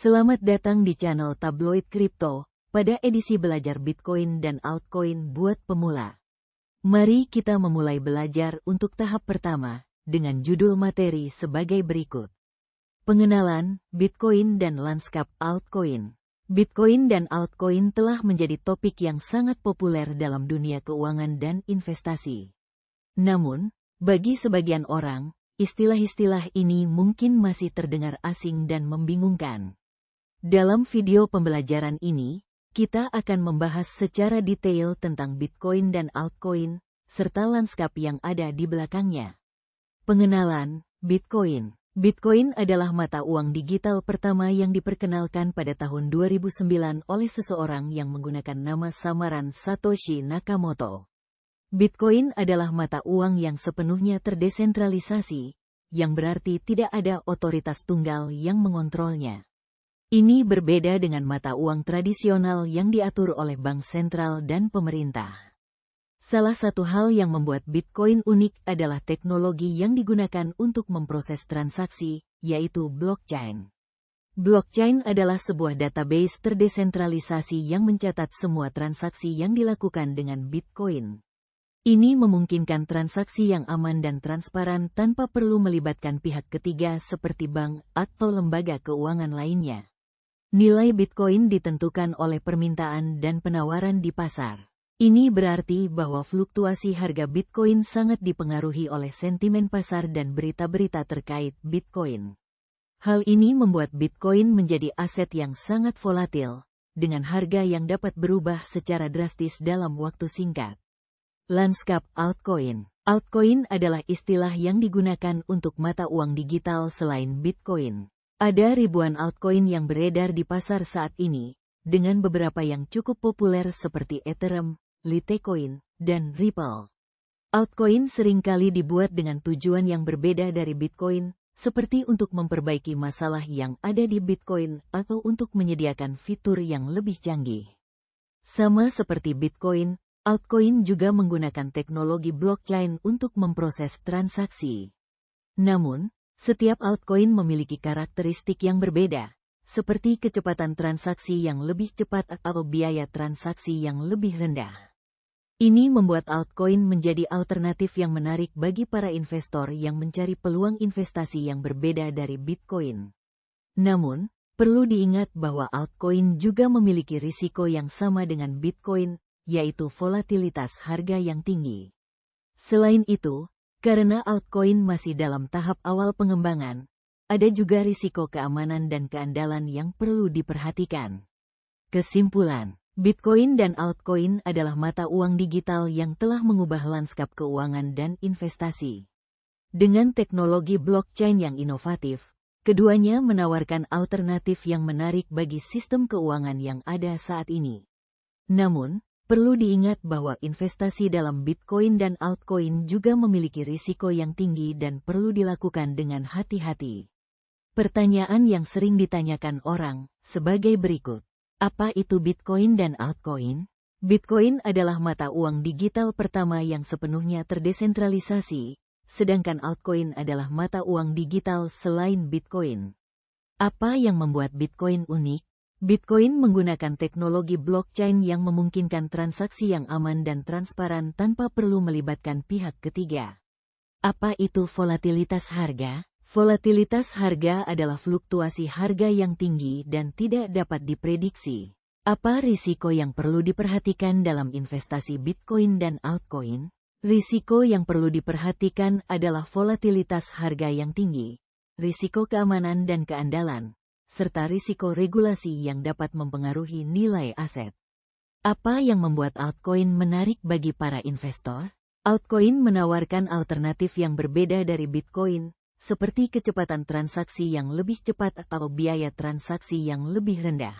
Selamat datang di channel Tabloid Kripto, pada edisi belajar Bitcoin dan altcoin buat pemula. Mari kita memulai belajar untuk tahap pertama, dengan judul materi sebagai berikut. Pengenalan, Bitcoin dan lanskap altcoin. Bitcoin dan altcoin telah menjadi topik yang sangat populer dalam dunia keuangan dan investasi. Namun, bagi sebagian orang, istilah-istilah ini mungkin masih terdengar asing dan membingungkan. Dalam video pembelajaran ini, kita akan membahas secara detail tentang Bitcoin dan altcoin, serta lanskap yang ada di belakangnya. Pengenalan, Bitcoin. Bitcoin adalah mata uang digital pertama yang diperkenalkan pada tahun 2009 oleh seseorang yang menggunakan nama samaran Satoshi Nakamoto. Bitcoin adalah mata uang yang sepenuhnya terdesentralisasi, yang berarti tidak ada otoritas tunggal yang mengontrolnya. Ini berbeda dengan mata uang tradisional yang diatur oleh bank sentral dan pemerintah. Salah satu hal yang membuat Bitcoin unik adalah teknologi yang digunakan untuk memproses transaksi, yaitu blockchain. Blockchain adalah sebuah database terdesentralisasi yang mencatat semua transaksi yang dilakukan dengan Bitcoin. Ini memungkinkan transaksi yang aman dan transparan tanpa perlu melibatkan pihak ketiga seperti bank atau lembaga keuangan lainnya. Nilai Bitcoin ditentukan oleh permintaan dan penawaran di pasar. Ini berarti bahwa fluktuasi harga Bitcoin sangat dipengaruhi oleh sentimen pasar dan berita-berita terkait Bitcoin. Hal ini membuat Bitcoin menjadi aset yang sangat volatil, dengan harga yang dapat berubah secara drastis dalam waktu singkat. Lanskap altcoin. Altcoin adalah istilah yang digunakan untuk mata uang digital selain Bitcoin. Ada ribuan altcoin yang beredar di pasar saat ini, dengan beberapa yang cukup populer seperti Ethereum, Litecoin, dan Ripple. Altcoin seringkali dibuat dengan tujuan yang berbeda dari Bitcoin, seperti untuk memperbaiki masalah yang ada di Bitcoin atau untuk menyediakan fitur yang lebih canggih. Sama seperti Bitcoin, altcoin juga menggunakan teknologi blockchain untuk memproses transaksi. Namun, setiap altcoin memiliki karakteristik yang berbeda, seperti kecepatan transaksi yang lebih cepat atau biaya transaksi yang lebih rendah. Ini membuat altcoin menjadi alternatif yang menarik bagi para investor yang mencari peluang investasi yang berbeda dari Bitcoin. Namun, perlu diingat bahwa altcoin juga memiliki risiko yang sama dengan Bitcoin, yaitu volatilitas harga yang tinggi. Selain itu, karena altcoin masih dalam tahap awal pengembangan, ada juga risiko keamanan dan keandalan yang perlu diperhatikan. Kesimpulan, Bitcoin dan altcoin adalah mata uang digital yang telah mengubah lanskap keuangan dan investasi. Dengan teknologi blockchain yang inovatif, keduanya menawarkan alternatif yang menarik bagi sistem keuangan yang ada saat ini. Namun, perlu diingat bahwa investasi dalam Bitcoin dan altcoin juga memiliki risiko yang tinggi dan perlu dilakukan dengan hati-hati. Pertanyaan yang sering ditanyakan orang, sebagai berikut. Apa itu Bitcoin dan altcoin? Bitcoin adalah mata uang digital pertama yang sepenuhnya terdesentralisasi, sedangkan altcoin adalah mata uang digital selain Bitcoin. Apa yang membuat Bitcoin unik? Bitcoin menggunakan teknologi blockchain yang memungkinkan transaksi yang aman dan transparan tanpa perlu melibatkan pihak ketiga. Apa itu volatilitas harga? Volatilitas harga adalah fluktuasi harga yang tinggi dan tidak dapat diprediksi. Apa risiko yang perlu diperhatikan dalam investasi Bitcoin dan altcoin? Risiko yang perlu diperhatikan adalah volatilitas harga yang tinggi, risiko keamanan dan keandalan, serta risiko regulasi yang dapat mempengaruhi nilai aset. Apa yang membuat altcoin menarik bagi para investor? Altcoin menawarkan alternatif yang berbeda dari Bitcoin, seperti kecepatan transaksi yang lebih cepat atau biaya transaksi yang lebih rendah.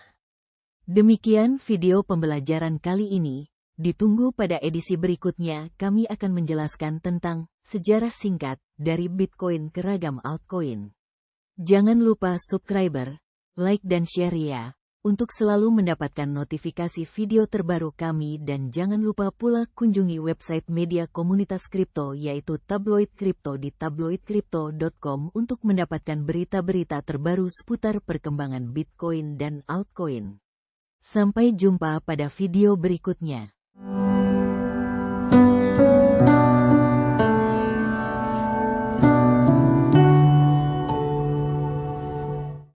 Demikian video pembelajaran kali ini. Ditunggu pada edisi berikutnya, kami akan menjelaskan tentang sejarah singkat dari Bitcoin ke ragam altcoin. Jangan lupa subscribe, like dan share ya. untuk selalu mendapatkan notifikasi video terbaru kami dan jangan lupa pula kunjungi website media komunitas kripto yaitu Tabloid Kripto di tabloidkripto.com untuk mendapatkan berita-berita terbaru seputar perkembangan Bitcoin dan altcoin. Sampai jumpa pada video berikutnya.